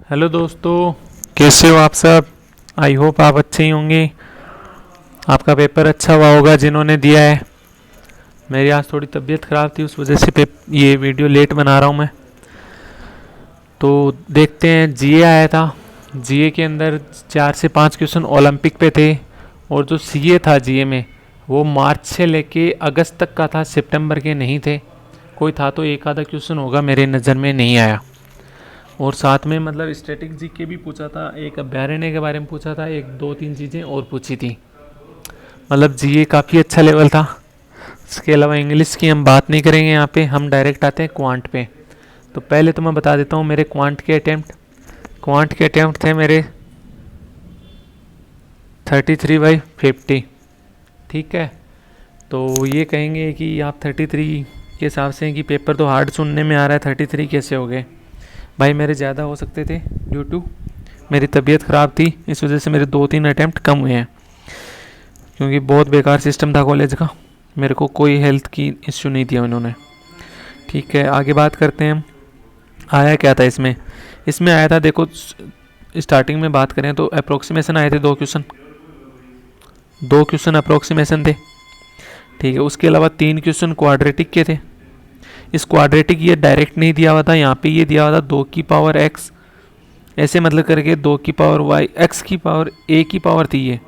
Hello दोस्तों, कैसे हो आप सब। आई होप आप अच्छे ही होंगे। आपका पेपर अच्छा हुआ होगा जिन्होंने दिया है। मेरी आज थोड़ी तबीयत ख़राब थी, उस वजह से ये वीडियो लेट बना रहा हूँ मैं। तो देखते हैं, जीए आया था। जीए के अंदर 4 से 5 क्वेश्चन ओलंपिक पे थे। और जो सीए था जीए में, वो मार्च से लेके अगस्त तक का था, सितंबर के नहीं थे। कोई था तो एक आधा क्वेश्चन होगा, मेरे नज़र में नहीं आया। और साथ में मतलब स्टैटिक जीके भी पूछा था, एक अभ्यारण्य के बारे में पूछा था, एक दो तीन चीज़ें और पूछी थी। मतलब जीए काफ़ी अच्छा लेवल था। इसके अलावा इंग्लिश की हम बात नहीं करेंगे यहाँ पे, हम डायरेक्ट आते हैं क्वांट पे। तो पहले तो मैं बता देता हूँ मेरे क्वांट के अटैम्प्ट थे मेरे 33/50। ठीक है। तो ये कहेंगे कि आप 33 के हिसाब से कि पेपर तो हार्ड सुनने में आ रहा है, 33 कैसे हो गए। भाई मेरे ज़्यादा हो सकते थे, ड्यू टू मेरी तबीयत ख़राब थी, इस वजह से मेरे 2-3 अटैम्प्ट कम हुए हैं। क्योंकि बहुत बेकार सिस्टम था कॉलेज का, मेरे को कोई हेल्थ की इश्यू नहीं दिया उन्होंने। ठीक है, आगे बात करते हैं हम। आया क्या था इसमें। इसमें आया था, देखो स्टार्टिंग में बात करें तो अप्रोक्सीमेशन आए थे 2 क्वेश्चन। 2 क्वेश्चन अप्रोक्सीमेशन थे। ठीक है, उसके अलावा 3 क्वेश्चन क्वाड्रेटिक के थे। इस क्वाड्रेटिक ये डायरेक्ट नहीं दिया हुआ था, यहाँ पे ये दिया हुआ था 2 की पावर x, ऐसे मतलब करके 2 की पावर y, x की पावर a की पावर थी ये,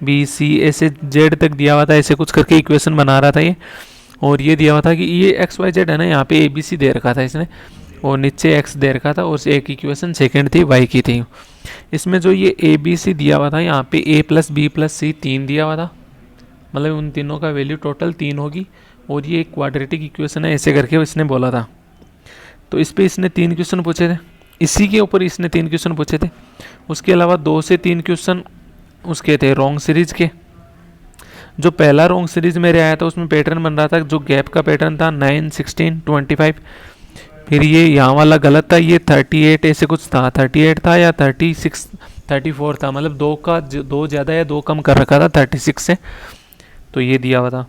बी सी ऐसे जेड तक दिया हुआ था, ऐसे कुछ करके इक्वेशन बना रहा था ये। और ये दिया हुआ था कि ये एक्स वाई जेड है ना, यहाँ पे ए बी सी दे रखा था इसने, और नीचे एक्स दे रखा था, और एक इक्वेशन सेकेंड थी वाई की थी। इसमें जो ये ए बी सी दिया हुआ था, यहाँ पे ए प्लस बी प्लस सी 3 दिया हुआ था। मतलब उन तीनों का वैल्यू टोटल 3 होगी। और ये एक क्वाड्रेटिक इक्वेशन है, ऐसे करके इसने बोला था। तो इस पे इसने 3 क्वेश्चन पूछे थे, इसी के ऊपर इसने 3 क्वेश्चन पूछे थे। उसके अलावा 2 से 3 क्वेश्चन उसके थे रॉन्ग सीरीज के। जो पहला रॉन्ग सीरीज मेरे आया था उसमें पैटर्न बन रहा था, जो गैप का पैटर्न था 9, 16, 25। फिर ये यहाँ वाला गलत था, ये 38 ऐसे कुछ था, 38 था या 36, 34 था। मतलब दो ज़्यादा या दो कम कर रखा था 36 से। तो ये दिया हुआ था।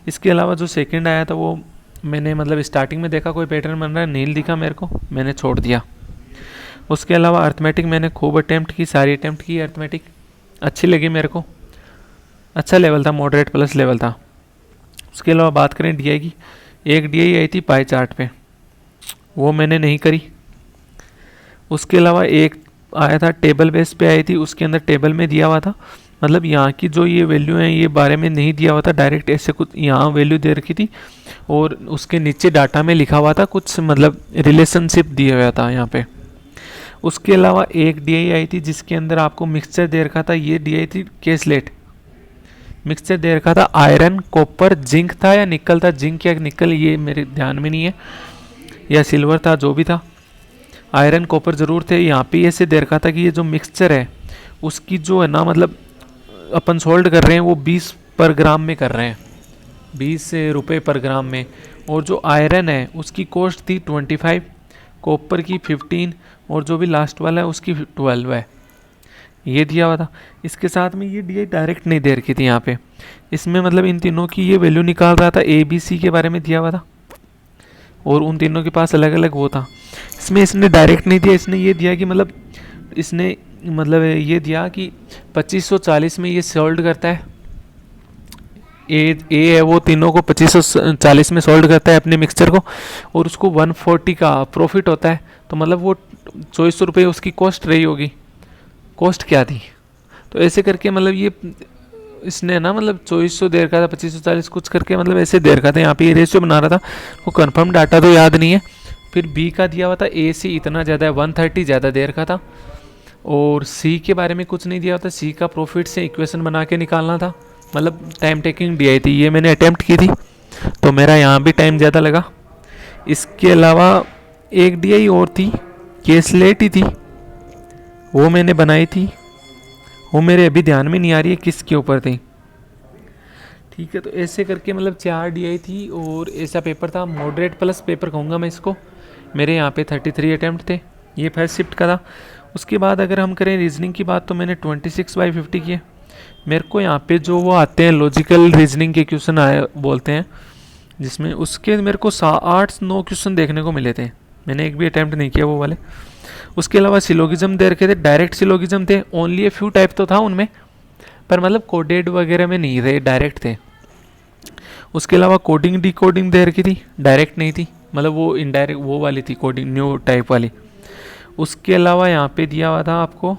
इसके अलावा जो सेकंड आया था वो मैंने मतलब स्टार्टिंग में देखा कोई पैटर्न बन रहा है, नील दिखा मेरे को, मैंने छोड़ दिया। उसके अलावा अर्थमेटिक मैंने खूब अटैम्प्ट की, सारी अटैम्प्ट की अर्थमेटिक, अच्छी लगी मेरे को, अच्छा लेवल था, मॉडरेट प्लस लेवल था। उसके अलावा बात करें डीआई की, एक डीआई आई थी पाई चार्ट पे, वो मैंने नहीं करी। उसके अलावा एक आया था टेबल बेस पे आई थी, उसके अंदर टेबल में दिया हुआ था, मतलब यहाँ की जो ये वैल्यू है ये बारे में नहीं दिया हुआ था, डायरेक्ट ऐसे कुछ यहाँ वैल्यू दे रखी थी, और उसके नीचे डाटा में लिखा हुआ था कुछ, मतलब रिलेशनशिप दिया हुआ था यहाँ पे। उसके अलावा एक डीआई आई थी जिसके अंदर आपको मिक्सचर दे रखा था, ये डीआई थी केसलेट। मिक्सचर दे रखा था आयरन कॉपर जिंक था या निकल था, जिंक या निकल ये मेरे ध्यान में नहीं है, या सिल्वर था, जो भी था। आयरन कॉपर ज़रूर थे। यहाँ पे ऐसे दे रखा था कि ये जो मिक्सचर है उसकी जो है ना, मतलब अपन सोल्ड कर रहे हैं वो 20 पर ग्राम में कर रहे हैं, 20 रुपये पर ग्राम में। और जो आयरन है उसकी कॉस्ट थी 25, कॉपर की 15, और जो भी लास्ट वाला है उसकी 12 है। ये दिया हुआ था। इसके साथ में ये डी डायरेक्ट नहीं दे रखी थी यहाँ पे, इसमें मतलब इन तीनों की ये वैल्यू निकाल रहा था, ए बी सी के बारे में दिया हुआ था, और उन तीनों के पास अलग अलग वो था। इसमें इसने डायरेक्ट नहीं दिया, इसने ये दिया कि मतलब इसने मतलब ये दिया कि 2540 में ये सोल्ड करता है। ए है वो तीनों को 2540 में सोल्ड करता है अपने मिक्सचर को, और उसको 140 का प्रॉफिट होता है। तो मतलब वो 2400 रुपये उसकी कॉस्ट रही होगी। कॉस्ट क्या थी, तो ऐसे करके मतलब ये इसने ना मतलब 2400 दे रखा था, 2540 कुछ करके मतलब ऐसे दे रखा था। यहाँ पे ये रेशियो बना रहा था, वो कंफर्म डाटा तो याद नहीं है। फिर बी का दिया हुआ था, ए सी इतना ज़्यादा है 130 ज़्यादा दे रखा था, और सी के बारे में कुछ नहीं दिया होता। सी का प्रॉफिट से इक्वेशन बना के निकालना था, मतलब टाइम टेकिंग डी आई थी। ये मैंने अटैम्प्ट की थी तो मेरा यहाँ भी टाइम ज़्यादा लगा। इसके अलावा एक डी आई और थी, केसलेट ही थी, वो मैंने बनाई थी, वो मेरे अभी ध्यान में नहीं आ रही है किसके ऊपर थी। ठीक है, तो ऐसे करके मतलब 4 डी आई थी, और ऐसा पेपर था, मॉडरेट प्लस पेपर कहूँगा मैं इसको। मेरे यहाँ पे 33 अटैम्प्ट थे, ये फर्स्ट शिफ्ट का था। उसके बाद अगर हम करें रीजनिंग की बात, तो मैंने 26/50 किए। मेरे को यहाँ पे जो वो आते हैं लॉजिकल रीजनिंग के क्वेश्चन आए बोलते हैं, जिसमें उसके मेरे को 8-9 क्वेश्चन देखने को मिले थे। मैंने एक भी अटैम्प्ट नहीं किया वो वाले। उसके अलावा सिलोगिज्म दे रखे थे, डायरेक्ट सिलोगिज्म थे, ओनली ए फ्यू टाइप तो था उनमें, पर मतलब कोडेड वगैरह में नहीं थे, डायरेक्ट थे। उसके अलावा कोडिंग डिकोडिंग दे रखी थी, डायरेक्ट नहीं थी, मतलब वो इनडायरेक्ट वो वाली थी, कोडिंग न्यू टाइप वाली। उसके अलावा यहाँ पे दिया हुआ था आपको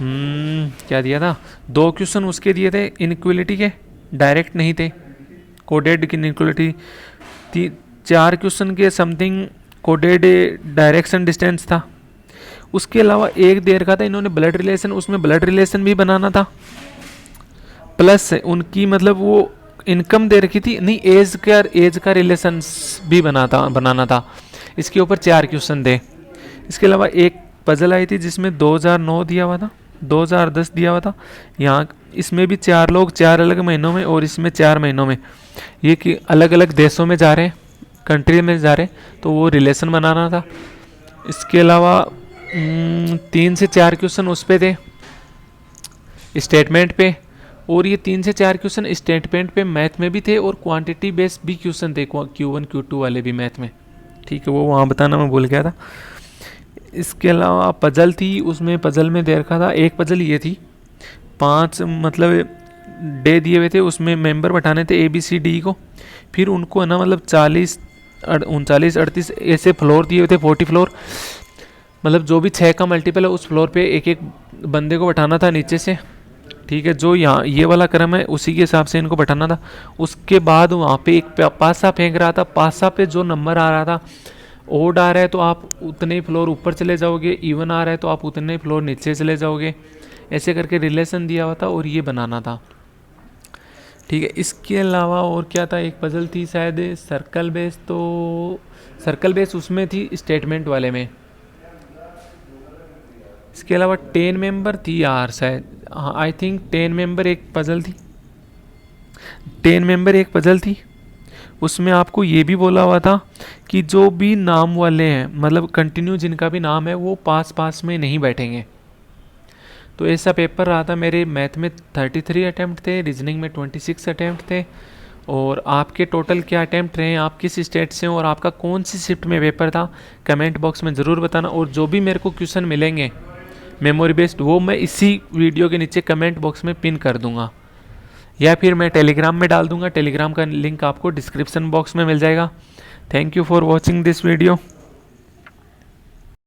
क्या दिया था, 2 क्वेश्चन उसके दिए थे इनइक्वलिटी के, डायरेक्ट नहीं थे, कोडेड की इनइक्वलिटी। 4 क्वेश्चन के समथिंग कोडेड डायरेक्शन डिस्टेंस था। उसके अलावा एक दे रखा था इन्होंने ब्लड रिलेशन, उसमें ब्लड रिलेशन भी बनाना था, प्लस उनकी मतलब वो इनकम दे रखी थी, नहीं एज का रिलेशन भी बनाना था। इसके ऊपर 4 क्वेश्चन थे। इसके अलावा एक पजल आई थी जिसमें 2009 दिया हुआ था, 2010 दिया हुआ था। यहाँ इसमें भी 4 लोग 4 अलग महीनों में, और इसमें 4 महीनों में, ये कि अलग अलग देशों में जा रहे हैं, कंट्री में जा रहे हैं, तो वो रिलेशन बनाना था। इसके अलावा 3 से 4 क्वेश्चन उस पे थे स्टेटमेंट पे, और ये 3 से 4 क्वेश्चन स्टेटमेंट पे मैथ में भी थे, और क्वांटिटी बेस्ड भी क्वेश्चन थे, Q1 Q2 वाले भी मैथ में, ठीक है, वो वहाँ बताना मैं भूल गया था। इसके अलावा पजल थी, उसमें पजल में दे रखा था, एक पजल ये थी, 5 मतलब डे दिए हुए थे, उसमें मेंबर बैठाने थे ABCD को, फिर उनको है ना मतलब 40 39 38 ऐसे फ्लोर दिए हुए थे, 40 फ्लोर, मतलब जो भी 6 का मल्टीपल है उस फ्लोर पे एक एक बंदे को बैठाना था नीचे से, ठीक है, जो यहाँ ये वाला क्रम है उसी के हिसाब से इनको बैठाना था। उसके बाद वहाँ पे एक पासा फेंक रहा था, पासा पे जो नंबर आ रहा था, ओड आ रहा है तो आप उतने ही फ्लोर ऊपर चले जाओगे, इवन आ रहा है तो आप उतने ही फ्लोर नीचे चले जाओगे, ऐसे करके रिलेशन दिया हुआ था और ये बनाना था, ठीक है। इसके अलावा और क्या था, एक पजल थी शायद सर्कल बेस, तो सर्कल बेस उसमें थी स्टेटमेंट वाले में। इसके अलावा 10 मेंबर थी यार शायद, हाँ आई थिंक 10 मेंबर एक पजल थी, 10 मेंबर एक पजल थी। उसमें आपको ये भी बोला हुआ था कि जो भी नाम वाले हैं, मतलब कंटिन्यू जिनका भी नाम है, वो पास पास में नहीं बैठेंगे। तो ऐसा पेपर रहा था। मेरे मैथ में 33 अटैम्प्ट थे, रीजनिंग में 26 अटैम्प्ट थे। और आपके टोटल क्या अटैम्प्ट रहे हैं, आप किस स्टेट से हो, और आपका कौन सी शिफ्ट में पेपर था, कमेंट बॉक्स में ज़रूर बताना। और जो भी मेरे को क्वेश्चन मिलेंगे मेमोरी बेस्ड, वो मैं इसी वीडियो के नीचे कमेंट बॉक्स में पिन कर दूंगा, या फिर मैं टेलीग्राम में डाल दूंगा। टेलीग्राम का लिंक आपको डिस्क्रिप्शन बॉक्स में मिल जाएगा। Thank you for watching this video.